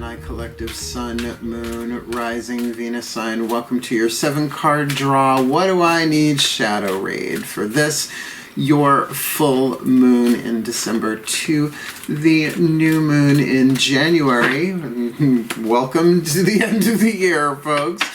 Gemini Collective Sun, Moon, Rising, Venus sign. Welcome to your 7-card draw. What do I need shadow read for this? Your full moon in December to the new moon in January. Welcome to the end of the year, folks.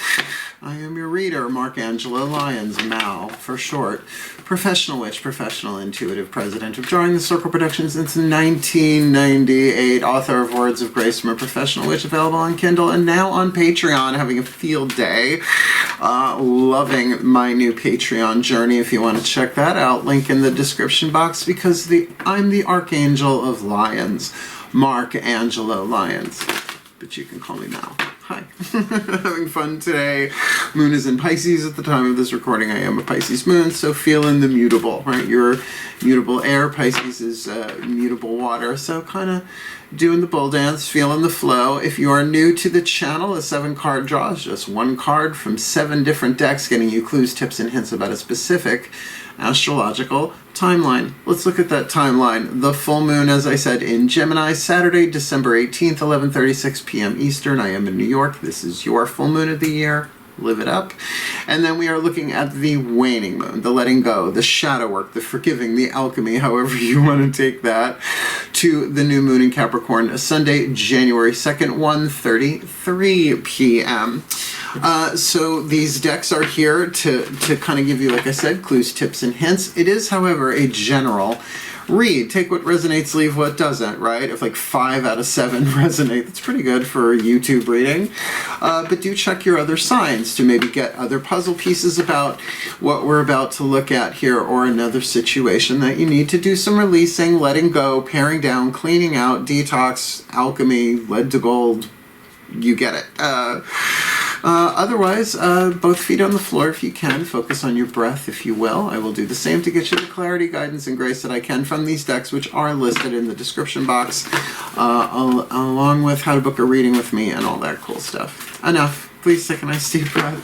I am your reader, Angelo, Lyons, Mal for short. Professional witch, professional intuitive, president of Drawing the Circle Productions since 1998, author of Words of Grace from a Professional Witch, available on Kindle and now on Patreon, having a field day. Loving my new Patreon journey. If you want to check that out, link in the description box, because I'm the Archangel of Lyons, Angelo Lyons, but you can call me Mal. Hi. Having fun today. Moon is in Pisces at the time of this recording. I am a Pisces moon, so feeling the mutable, right? You're mutable air. Pisces is mutable water. So kind of doing the bull dance, feeling the flow. If you are new to the channel, a 7-card draw is just one card from 7 different decks, getting you clues, tips, and hints about a specific astrological timeline. Let's look at that timeline. The full moon, as I said, in Gemini, Saturday, December 18th, 11:36 p.m. Eastern. I am in New York. This is your full moon of the year. Live it up. And then we are looking at the waning moon, the letting go, the shadow work, the forgiving, the alchemy, however you want to take that, to the new moon in Capricorn, Sunday, January 2nd, 1:33 p.m. So these decks are here to kind of give you, like I said, clues, tips, and hints. It is, however, a general read. Take what resonates, leave what doesn't, right? If like 5 out of 7 resonate, that's pretty good for a YouTube reading. But do check your other signs to maybe get other puzzle pieces about what we're about to look at here, or another situation that you need to do some releasing, letting go, paring down, cleaning out, detox, alchemy, lead to gold. You get it. Otherwise, both feet on the floor if you can. Focus on your breath, if you will. I will do the same to get you the clarity, guidance, and grace that I can from these decks, which are listed in the description box, along with how to book a reading with me and all that cool stuff. Enough. Please take a nice deep breath.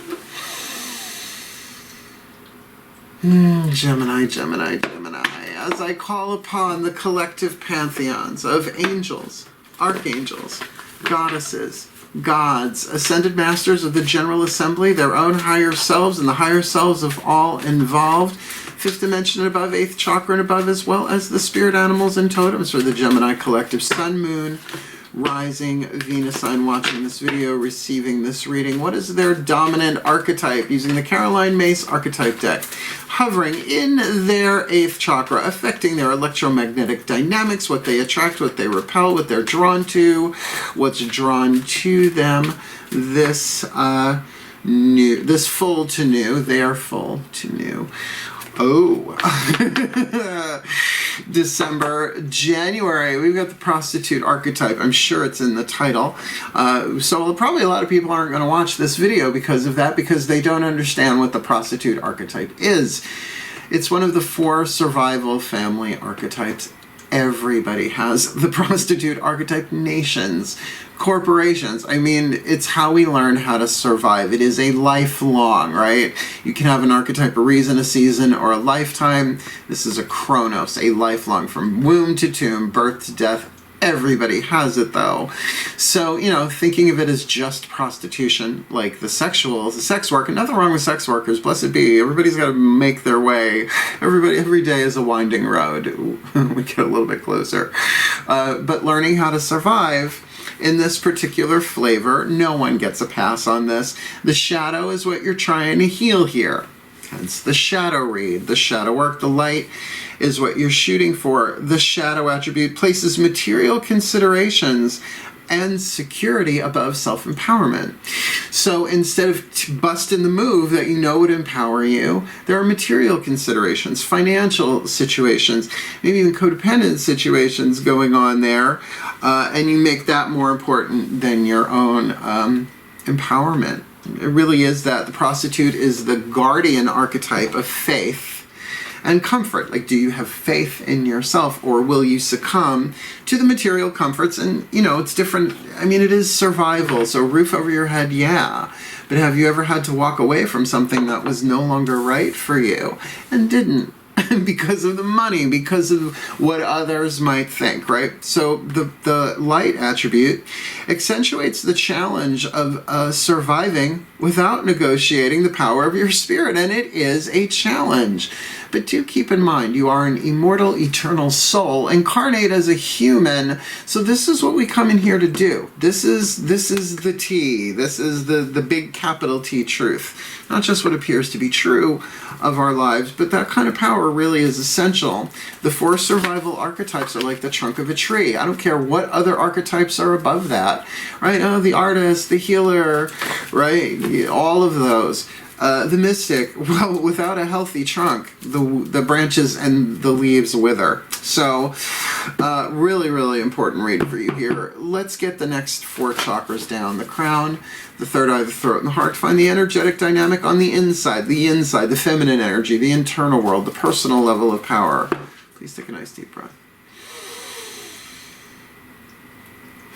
Gemini, Gemini, Gemini. As I call upon the collective pantheons of angels, archangels, goddesses, gods, ascended masters of the General Assembly, their own higher selves, and the higher selves of all involved, 5th dimension and above, 8th chakra and above, as well as the spirit animals and totems for the Gemini Collective Sun, Moon, Rising, Venus sign watching this video, receiving this reading. What is their dominant archetype? Using the Caroline Myss archetype deck. Hovering in their 8th chakra, affecting their electromagnetic dynamics, what they attract, what they repel, what they're drawn to, what's drawn to them. This full to new, they are full to new. Oh, December, January, we've got the prostitute archetype. I'm sure it's in the title. So probably a lot of people aren't going to watch this video because of that, because they don't understand what the prostitute archetype is. It's one of the 4 survival family archetypes. Everybody has the prostitute archetype. Nations, corporations. I mean, it's how we learn how to survive. It is a lifelong, right? You can have an archetype, a reason, a season, or a lifetime. This is a chronos, a lifelong, from womb to tomb, birth to death. Everybody has it, though. So, you know, thinking of it as just prostitution, like the sex work, and nothing wrong with sex workers, blessed be. Everybody's got to make their way. Every day is a winding road. We get a little bit closer. But learning how to survive in this particular flavor, no one gets a pass on this. The shadow is what you're trying to heal here. Hence the shadow read, the shadow work, the light is what you're shooting for. The shadow attribute places material considerations and security above self-empowerment. So instead of busting the move that you know would empower you, there are material considerations, financial situations, maybe even codependent situations going on there, and you make that more important than your own empowerment. It really is that. The prostitute is the guardian archetype of faith and comfort. Like, do you have faith in yourself, or will you succumb to the material comforts? And, you know, it's different. I mean, it is survival, so roof over your head, yeah. But have you ever had to walk away from something that was no longer right for you and didn't? because of the money, because of what others might think, right? So the light attribute accentuates the challenge of surviving without negotiating the power of your spirit, and it is a challenge. But do keep in mind, you are an immortal, eternal soul, incarnate as a human. So this is what we come in here to do. This is the T. This is the big capital T truth. Not just what appears to be true of our lives, but that kind of power really is essential. The 4 survival archetypes are like the trunk of a tree. I don't care what other archetypes are above that, right? Oh, the artist, the healer, right? All of those. The mystic, well, without a healthy trunk, the branches and the leaves wither. So, really, really important read for you here. Let's get the next 4 chakras down. The crown, the third eye, the throat, and the heart. Find the energetic dynamic on the inside, the feminine energy, the internal world, the personal level of power. Please take a nice deep breath.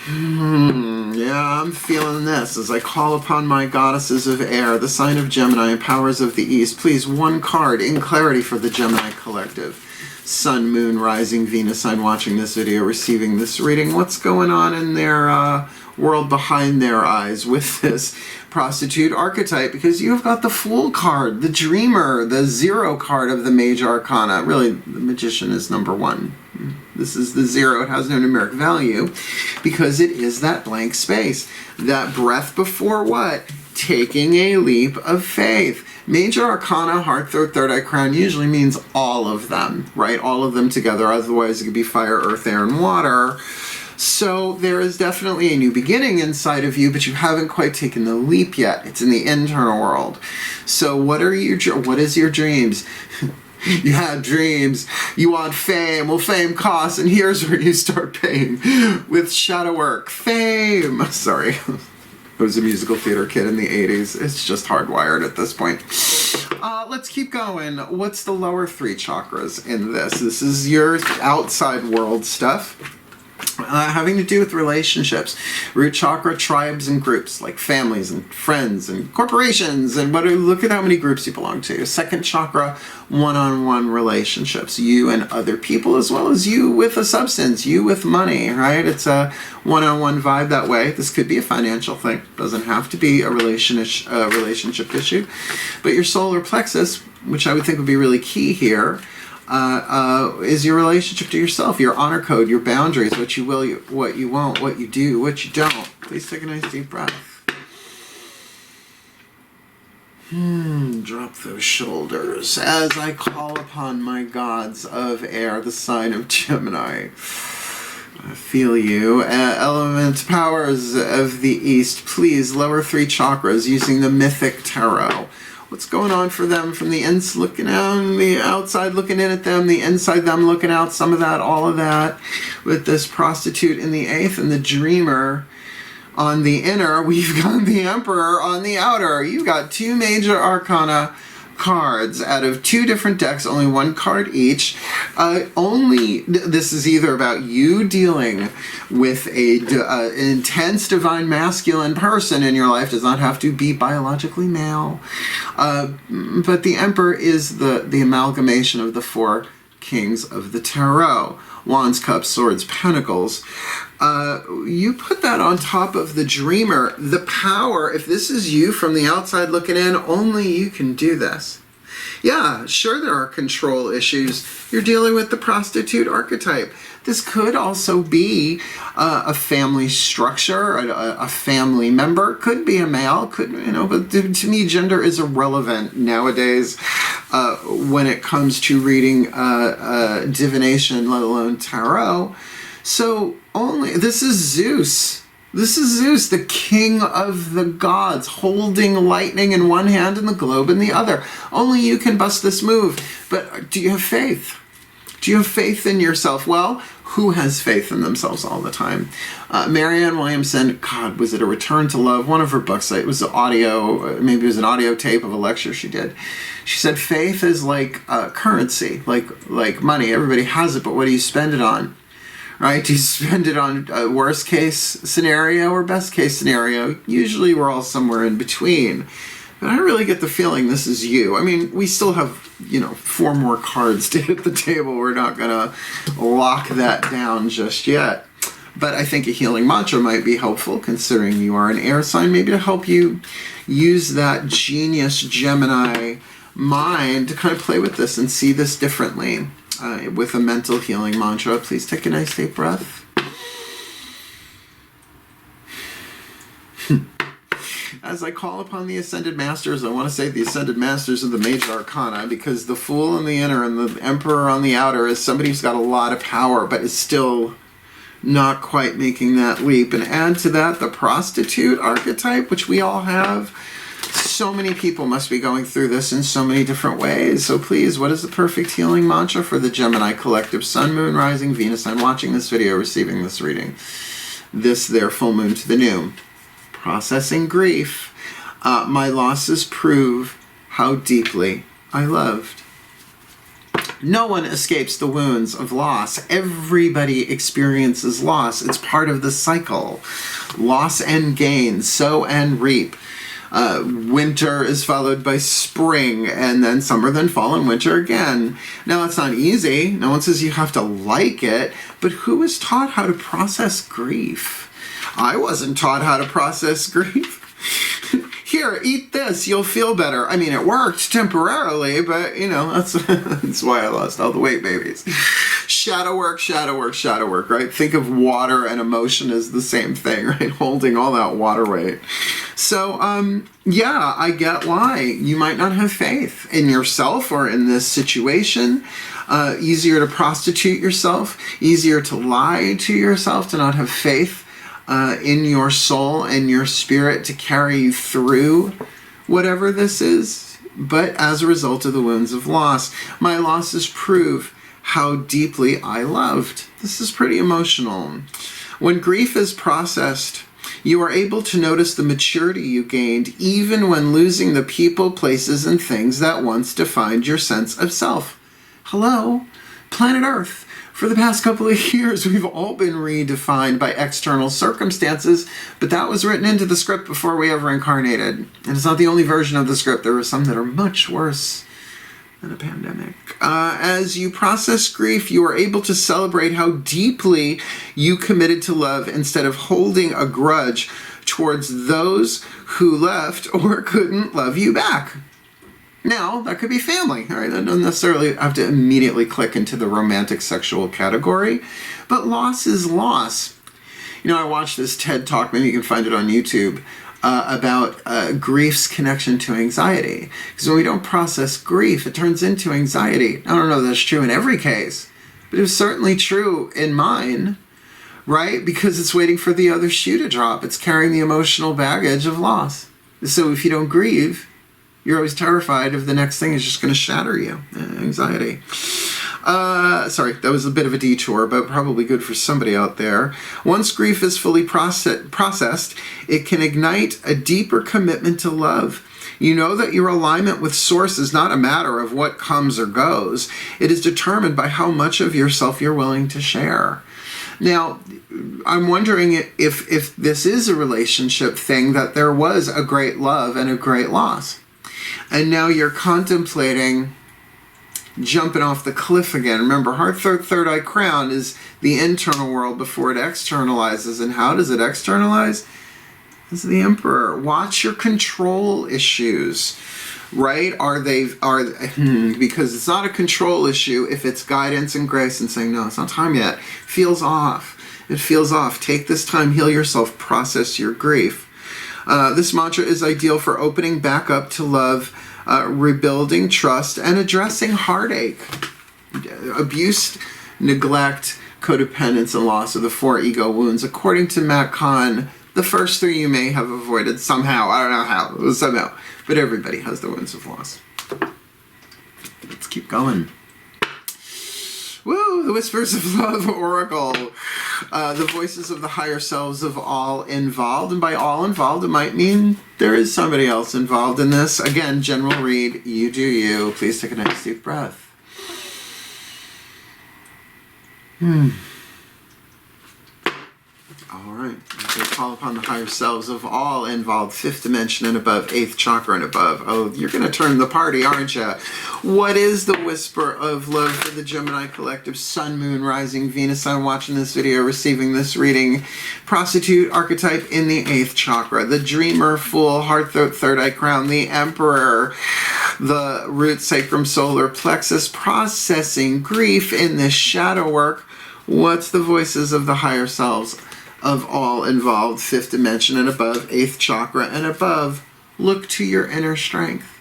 Yeah, I'm feeling this as I call upon my goddesses of air, the sign of Gemini and powers of the East. Please, 1 card in clarity for the Gemini collective. Sun, Moon, Rising, Venus sign watching this video, receiving this reading. What's going on in their world behind their eyes with this prostitute archetype? Because you've got the Fool card, the Dreamer, the 0 card of the Major Arcana. Really, the Magician is number 1. This is the 0. It has no numeric value because it is that blank space. That breath before what? Taking a leap of faith. Major Arcana, heart, throat, third eye, crown usually means all of them, right? All of them together. Otherwise, it could be fire, earth, air, and water. So there is definitely a new beginning inside of you, but you haven't quite taken the leap yet. It's in the internal world. So what is your dreams? You had dreams, you want fame, well fame costs, and here's where you start paying with shadow work. Fame! Sorry, I was a musical theater kid in the 80s. It's just hardwired at this point. Let's keep going. What's the lower 3 chakras in this? This is your outside world stuff. Having to do with relationships, root chakra, tribes and groups like families and friends and corporations, and look at how many groups you belong to. Second chakra, one-on-one relationships, you and other people, as well as you with a substance, you with money, right? It's a one-on-one vibe that way. This could be a financial thing, doesn't have to be a relationship issue, but your solar plexus, which I would think would be really key here, is your relationship to yourself, your honor code, your boundaries, what you will, what you won't, what you do, what you don't. Please take a nice deep breath. Drop those shoulders as I call upon my gods of air, the sign of Gemini. I feel you. Element powers of the East, please lower 3 chakras using the Mythic Tarot. What's going on for them from the ends looking out, the outside looking in at them, the inside them looking out, some of that, all of that. With this prostitute in the 8th and the dreamer on the inner, we've got the emperor on the outer. You've got 2 major arcana cards out of 2 different decks, only 1 card each. This is either about you dealing with an intense divine masculine person in your life, does not have to be biologically male, but the emperor is the amalgamation of the 4 kings of the tarot. Wands, cups, swords, pentacles. You put that on top of the dreamer. The power, if this is you from the outside looking in, only you can do this. Yeah, sure there are control issues. You're dealing with the prostitute archetype. This could also be a family structure, a family member. Could be a male, but to me, gender is irrelevant nowadays when it comes to reading divination, let alone tarot. So this is Zeus. This is Zeus, the king of the gods, holding lightning in one hand and the globe in the other. Only you can bust this move. But do you have faith? Do you have faith in yourself? Well, who has faith in themselves all the time? Marianne Williamson, God, was it A Return to Love? One of her books, it was audio, maybe it was an audio tape of a lecture she did. She said, faith is like currency, like money. Everybody has it, but what do you spend it on? Right? Do you spend it on a worst case scenario or best case scenario? Usually we're all somewhere in between. But I really get the feeling this is you. I mean, we still have, 4 more cards to hit the table. We're not going to lock that down just yet. But I think a healing mantra might be helpful, considering you are an air sign, maybe to help you use that genius Gemini mind to kind of play with this and see this differently. With a mental healing mantra, please take a nice deep breath. As I call upon the Ascended Masters, I want to say the Ascended Masters of the Major Arcana, because the Fool on the inner and the Emperor on the outer is somebody who's got a lot of power, but is still not quite making that leap. And add to that the Prostitute archetype, which we all have. So many people must be going through this in so many different ways. So please, what is the perfect healing mantra for the Gemini collective? Sun, Moon, Rising, Venus. I'm watching this video, receiving this reading. This, their full moon to the new. Processing grief. My losses prove how deeply I loved. No one escapes the wounds of loss. Everybody experiences loss. It's part of the cycle. Loss and gain, sow and reap. Winter is followed by spring, and then summer, then fall, and winter again. Now, it's not easy. No one says you have to like it, but who is taught how to process grief? I wasn't taught how to process grief. Here, eat this, you'll feel better. I mean, it worked temporarily, but, that's why I lost all the weight, babies. Shadow work, shadow work, shadow work, right? Think of water and emotion as the same thing, right? Holding all that water weight. So, yeah, I get why you might not have faith in yourself or in this situation. Easier to prostitute yourself, easier to lie to yourself, to not have faith in your soul and your spirit to carry you through whatever this is. But as a result of the wounds of loss, my losses prove how deeply I loved. This is pretty emotional. When grief is processed, you are able to notice the maturity you gained even when losing the people, places, and things that once defined your sense of self. Hello, planet Earth. For the past couple of years, we've all been redefined by external circumstances, but that was written into the script before we ever incarnated. And it's not the only version of the script. There are some that are much worse than a pandemic. As you process grief, you are able to celebrate how deeply you committed to love instead of holding a grudge towards those who left or couldn't love you back. Now, that could be family, all right? That doesn't necessarily have to immediately click into the romantic sexual category, but loss is loss. I watched this TED Talk, maybe you can find it on YouTube, about grief's connection to anxiety. Because when we don't process grief, it turns into anxiety. I don't know if that's true in every case, but it was certainly true in mine, right? Because it's waiting for the other shoe to drop. It's carrying the emotional baggage of loss. So if you don't grieve, you're always terrified if the next thing is just going to shatter you. Anxiety. Sorry, that was a bit of a detour, but probably good for somebody out there. Once grief is fully processed, it can ignite a deeper commitment to love. You know that your alignment with Source is not a matter of what comes or goes. It is determined by how much of yourself you're willing to share. Now, I'm wondering if this is a relationship thing, that there was a great love and a great loss. And now you're contemplating jumping off the cliff again. Remember, heart, third eye crown is the internal world before it externalizes. And how does it externalize? It's the Emperor. Watch your control issues, right? Because it's not a control issue if it's guidance and grace and saying, no, it's not time yet. Feels off. It feels off. Take this time, heal yourself, process your grief. This mantra is ideal for opening back up to love, rebuilding trust, and addressing heartache. Abuse, neglect, codependence, and loss are the 4 ego wounds. According to Matt Kahn, the first 3 you may have avoided somehow. I don't know how, somehow. But everybody has the wounds of loss. Let's keep going. Woo! The Whispers of Love Oracle. The voices of the higher selves of all involved. And by all involved, it might mean there is somebody else involved in this. Again, general read. You do you. Please take a nice deep breath. All right. We call upon the higher selves of all involved, 5th dimension and above, 8th chakra and above. Oh, you're going to turn the party, aren't you? What is the whisper of love for the Gemini collective? Sun, Moon, Rising, Venus. Sun watching this video, receiving this reading. Prostitute archetype in the 8th chakra. The dreamer, fool, heart, throat, third eye crown. The emperor. The root, sacrum, solar plexus. Processing grief in this shadow work. What's the voices of the higher selves of all involved, 5th dimension and above, 8th chakra and above? Look to your inner strength.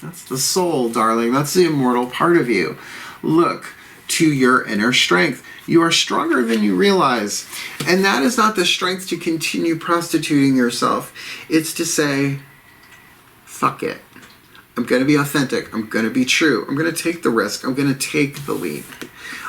That's the soul, darling. That's the immortal part of you. Look to your inner strength. You are stronger than you realize. And that is not the strength to continue prostituting yourself. It's to say, fuck it. I'm going to be authentic. I'm going to be true. I'm going to take the risk. I'm going to take the leap.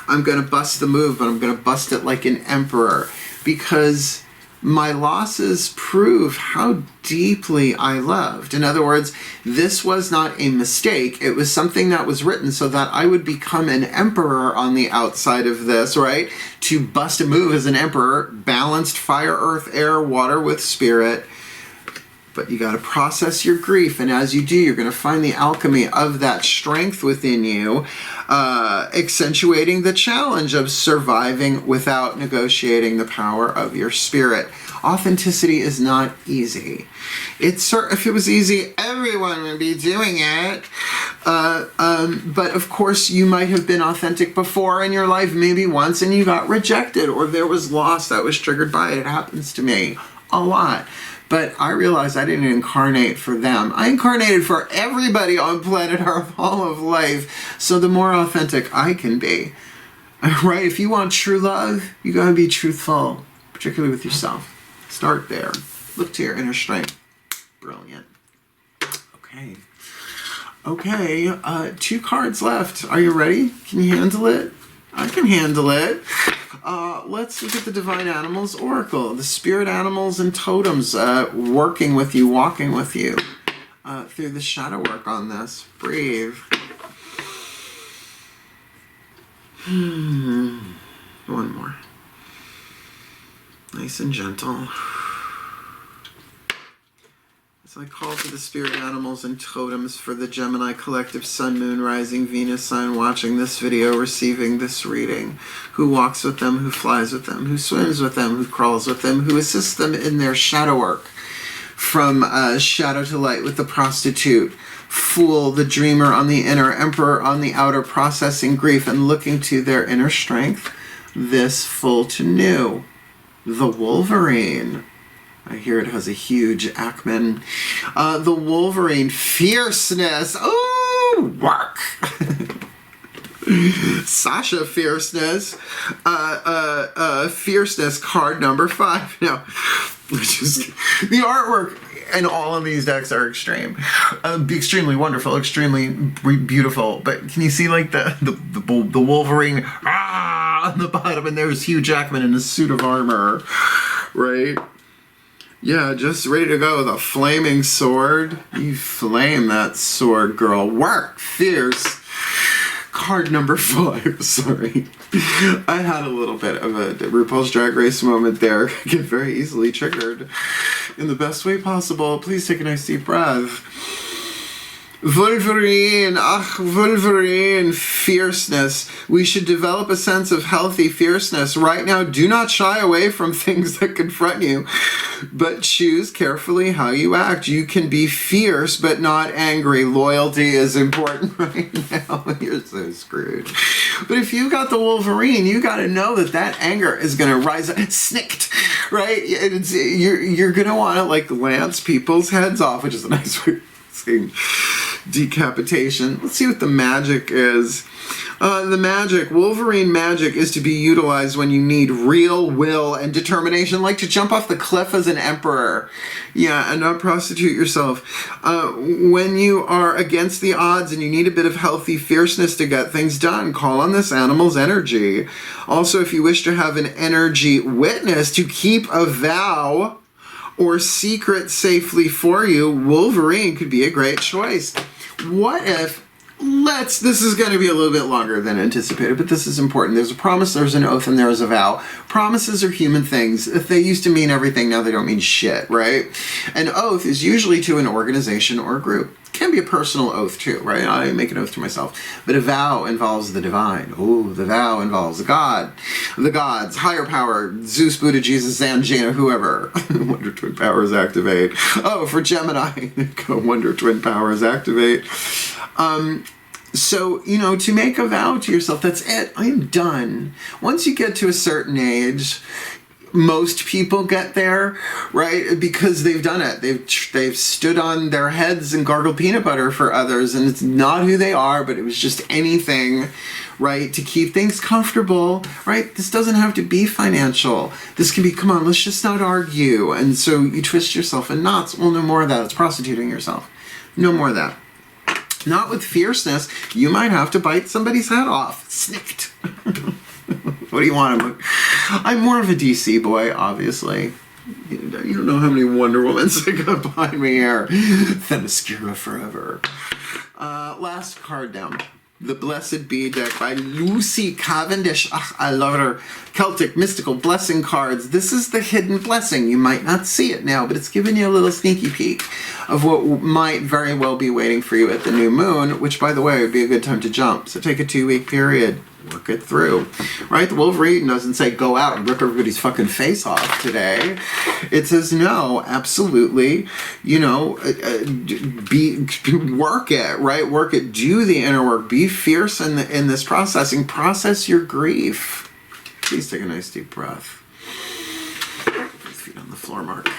I'm going to bust the move, but I'm going to bust it like an emperor, because my losses prove how deeply I loved. In other words, this was not a mistake. It was something that was written so that I would become an emperor on the outside of this, right? To bust a move as an emperor, balanced fire, earth, air, water with spirit. But you got to process your grief, and as you do, you're going to find the alchemy of that strength within you, accentuating the challenge of surviving without negotiating the power of your spirit. Authenticity is not easy. If it was easy, everyone would be doing it. But of course, you might have been authentic before in your life, maybe once, and you got rejected, or there was loss that was triggered by it. It happens to me a lot. But I realized I didn't incarnate for them. I incarnated for everybody on planet Earth, all of life. So the more authentic I can be, right? If you want true love, you gotta be truthful, particularly with yourself. Start there. Look to your inner strength. Brilliant. Okay. Okay, 2 cards left. Are you ready? Can you handle it? I can handle it. Let's look at the Divine Animals Oracle. The spirit animals and totems working with you, walking with you through the shadow work on this. Breathe. One more. Nice and gentle. I call to the spirit animals and totems for the Gemini collective, Sun, Moon, Rising, Venus, Sun, watching this video, receiving this reading, who walks with them, who flies with them, who swims with them, who crawls with them, who assists them in their shadow work, from shadow to light with the prostitute, fool, the dreamer on the inner, emperor on the outer, processing grief and looking to their inner strength, this full to new, the Wolverine. I hear it has a huge acmen. The Wolverine, Fierceness. Oh, work. Sasha, Fierceness. Fierceness, card number 5. Now, the artwork and all of these decks are extremely wonderful, extremely beautiful. But can you see like the Wolverine on the bottom, and there's Hugh Jackman in a suit of armor, right? Yeah, just ready to go with a flaming sword. You flame that sword, girl. Work, fierce. Card number 5, sorry. I had a little bit of a RuPaul's Drag Race moment there. Get very easily triggered in the best way possible. Please take a nice deep breath. Wolverine, Wolverine, fierceness. We should develop a sense of healthy fierceness. Right now, do not shy away from things that confront you, but choose carefully how you act. You can be fierce, but not angry. Loyalty is important right now. You're so screwed. But if you got the Wolverine, you got to know that that anger is going to rise up. Snicked, right? You're going to want to like lance people's heads off, which is a nice way of saying decapitation. Let's see what the magic is. The magic, Wolverine magic, is to be utilized when you need real will and determination, like to jump off the cliff as an emperor. Yeah, and not prostitute yourself. When you are against the odds and you need a bit of healthy fierceness to get things done, call on this animal's energy. Also, if you wish to have an energy witness to keep a vow or secret safely for you, Wolverine could be a great choice. What if This is going to be a little bit longer than anticipated, but this is important. There's a promise, there's an oath, and there's a vow. Promises are human things. If they used to mean everything, now they don't mean shit, right? An oath is usually to an organization or a group. It can be a personal oath too, right? I make an oath to myself. But a vow involves the divine. Oh, the vow involves the God, the gods, higher power, Zeus, Buddha, Jesus, Angelo, whoever. Wonder Twin powers activate. Oh, for Gemini, Wonder Twin powers activate. So, you know, to make a vow to yourself, that's it. I'm done. Once you get to a certain age, most people get there, right? Because they've done it. They've stood on their heads and gargled peanut butter for others, and it's not who they are, but it was just anything, right? To keep things comfortable, right? This doesn't have to be financial. This can be, come on, let's just not argue. And so you twist yourself in knots. Well, no more of that. It's prostituting yourself. No more of that. Not with fierceness. You might have to bite somebody's head off. Snicked. What do you want? I'm more of a DC boy, obviously. You don't know how many Wonder Womans I got behind me here. Themyscira forever. Last card down. The Blessed Bee deck by Lucy Cavendish. I love her. Celtic, mystical, blessing cards. This is the hidden blessing. You might not see it now, but it's giving you a little sneaky peek of what might very well be waiting for you at the new moon, which, by the way, would be a good time to jump. So take a 2-week period. Work it through, right? The Wolverine doesn't say go out and rip everybody's fucking face off today. It says no, absolutely. You know, work it, right? Work it. Do the inner work. Be fierce in this processing. Process your grief. Please take a nice deep breath. Both feet on the floor, Mark.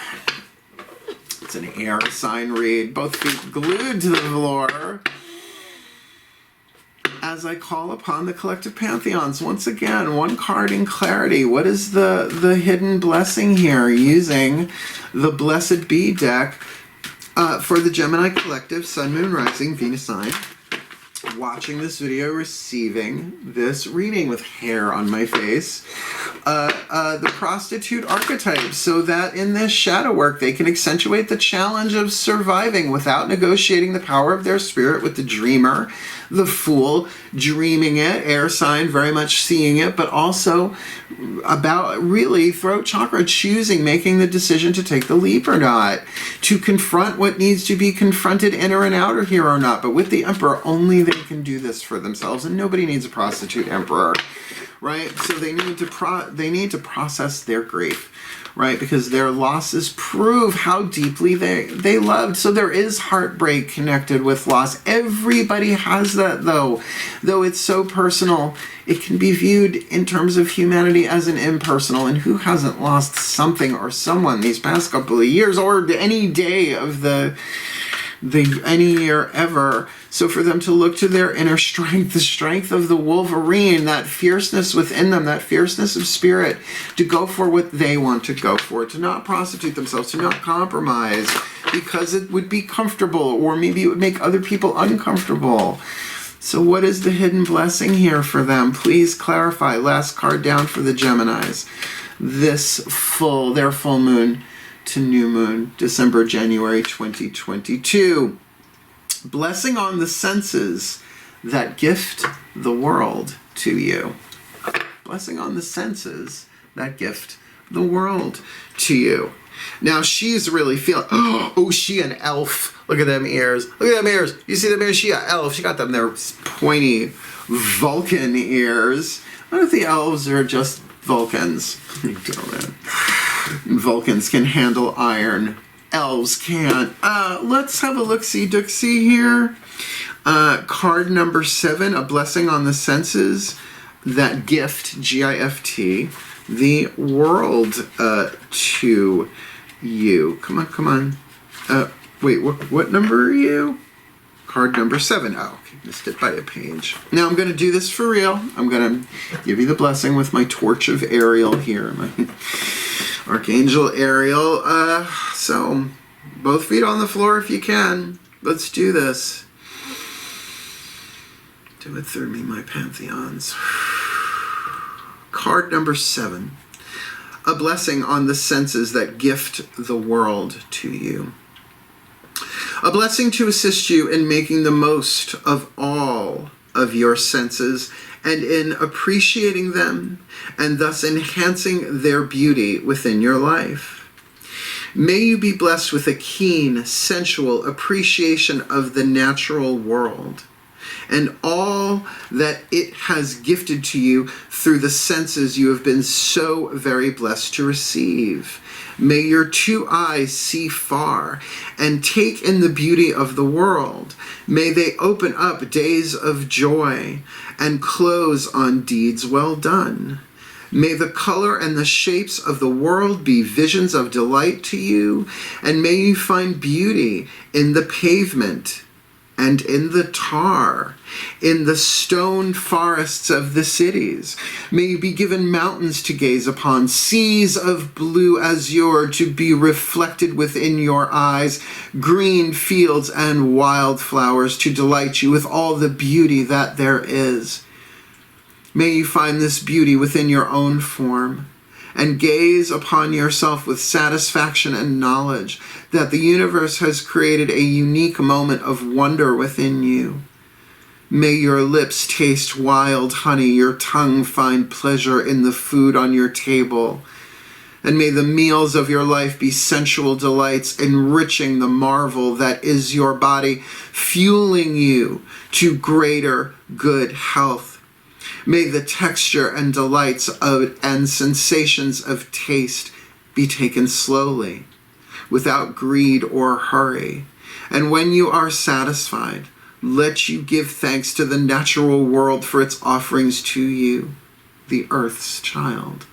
It's an air sign read. Both feet glued to the floor. As I call upon the collective pantheons, once again, one card in clarity. What is the hidden blessing here using the Blessed Bee deck for the Gemini collective, Sun, Moon, Rising, Venus sign? Watching this video, receiving this reading with hair on my face. The prostitute archetype, so that in this shadow work they can accentuate the challenge of surviving without negotiating the power of their spirit with the dreamer, the fool, dreaming it, air sign, very much seeing it, but also about really throat chakra, choosing, making the decision to take the leap or not, to confront what needs to be confronted, inner and outer here or not. But with the Emperor, only they can do this for themselves, and nobody needs a prostitute emperor, right? So they need to process their grief, right? Because their losses prove how deeply they loved. So there is heartbreak connected with loss. Everybody has that, though it's so personal. It can be viewed in terms of humanity as an impersonal, and who hasn't lost something or someone these past couple of years, or any day of any year ever. So for them to look to their inner strength, the strength of the Wolverine, that fierceness within them, that fierceness of spirit, to go for what they want to go for, to not prostitute themselves, to not compromise because it would be comfortable, or maybe it would make other people uncomfortable. So what is the hidden blessing here for them? Please clarify. Last card down for the Geminis. Their full moon to new moon, December, January 2022. Blessing on the senses that gift the world to you. Blessing on the senses that gift the world to you. Now she's really feeling, oh, she an elf. Look at them ears. Look at them ears. You see them ears? She an elf. She got them there pointy Vulcan ears. What if the elves are just Vulcans? Vulcans can handle iron. Elves can't. Let's have a look-see-dook-see here. Card number 7, a blessing on the senses that gift, G-I-F-T, the world to you. Come on. Wait, what number are you? Card number 7. Oh, okay, missed it by a page. Now I'm going to do this for real. I'm going to give you the blessing with my torch of Ariel here. My Archangel Ariel. So, both feet on the floor if you can. Let's do this. Do it through me, my pantheons. Card number 7. A blessing on the senses that gift the world to you. A blessing to assist you in making the most of all of your senses and in appreciating them and thus enhancing their beauty within your life. May you be blessed with a keen, sensual appreciation of the natural world and all that it has gifted to you through the senses you have been so very blessed to receive. May your two eyes see far and take in the beauty of the world. May they open up days of joy and close on deeds well done. May the color and the shapes of the world be visions of delight to you, and may you find beauty in the pavement and in the tar, in the stone forests of the cities. May you be given mountains to gaze upon, seas of blue azure to be reflected within your eyes, green fields and wildflowers to delight you with all the beauty that there is. May you find this beauty within your own form and gaze upon yourself with satisfaction and knowledge that the universe has created a unique moment of wonder within you. May your lips taste wild honey, your tongue find pleasure in the food on your table, and may the meals of your life be sensual delights, enriching the marvel that is your body, fueling you to greater good health. May the texture and delights of and sensations of taste be taken slowly, without greed or hurry. And when you are satisfied, let you give thanks to the natural world for its offerings to you, the earth's child.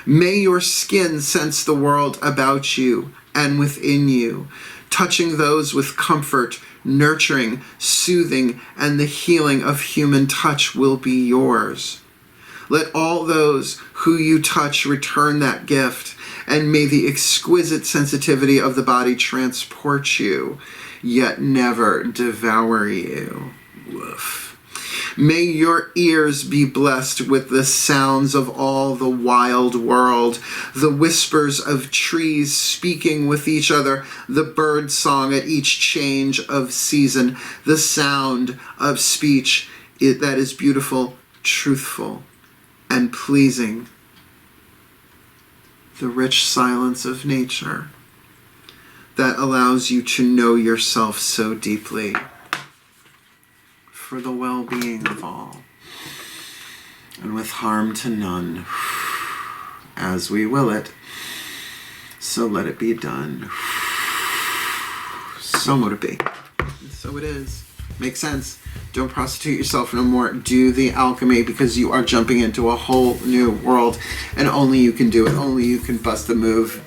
May your skin sense the world about you and within you, touching those with comfort, nurturing, soothing, and the healing of human touch will be yours. Let all those who you touch return that gift, and may the exquisite sensitivity of the body transport you, yet never devour you. Woof. May your ears be blessed with the sounds of all the wild world, the whispers of trees speaking with each other, the bird song at each change of season, the sound of speech that is beautiful, truthful, and pleasing, the rich silence of nature that allows you to know yourself so deeply, for the well-being of all, and with harm to none, as we will it, so let it be done. So mote it be. So it is. Makes sense. Don't prostitute yourself no more. Do the alchemy, because you are jumping into a whole new world, and only you can do it. Only you can bust the move.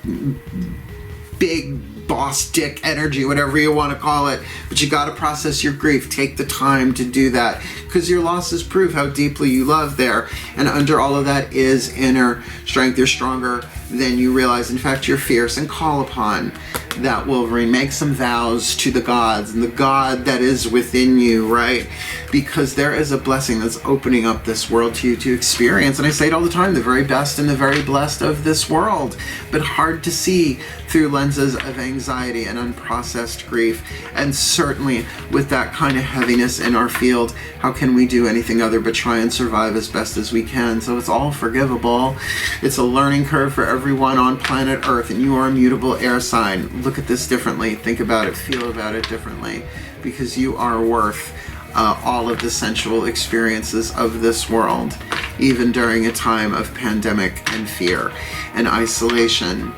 Big boss dick energy, whatever you want to call it, but you got to process your grief. Take the time to do that, because your losses prove how deeply you love there, and under all of that is inner strength. You're stronger than you realize. In fact, you're fierce, and call upon that Wolverine. Make some vows to the gods and the God that is within you, right? Because there is a blessing that's opening up this world to you to experience. And I say it all the time, the very best and the very blessed of this world, but hard to see through lenses of anxiety and unprocessed grief. And certainly with that kind of heaviness in our field, how can we do anything other but try and survive as best as we can? So it's all forgivable. It's a learning curve for everyone on planet Earth, and you are a mutable air sign. Look at this differently. Think about it. Feel about it differently, because you are worth all of the sensual experiences of this world, even during a time of pandemic and fear and isolation.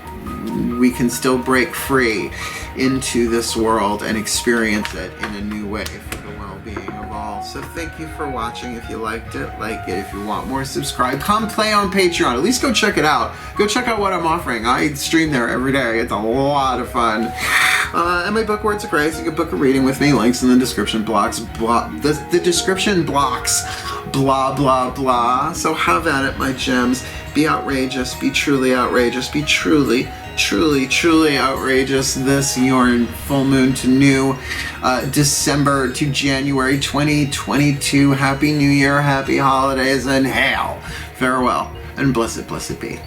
We can still break free into this world and experience it in a new way for the well-being of all. So thank you for watching. If you liked it, like it. If you want more, subscribe. Come play on Patreon. At least go check it out. Go check out what I'm offering. I stream there every day. It's a lot of fun. And my book, Words of Grace, you can book a reading with me. Links in the description blocks. The description blocks. Blah, blah, blah. So have at it, my gems. Be outrageous. Be truly outrageous. Be truly outrageous this your full moon to new December to January 2022. Happy New Year, happy holidays, and hail, farewell, and blessed be.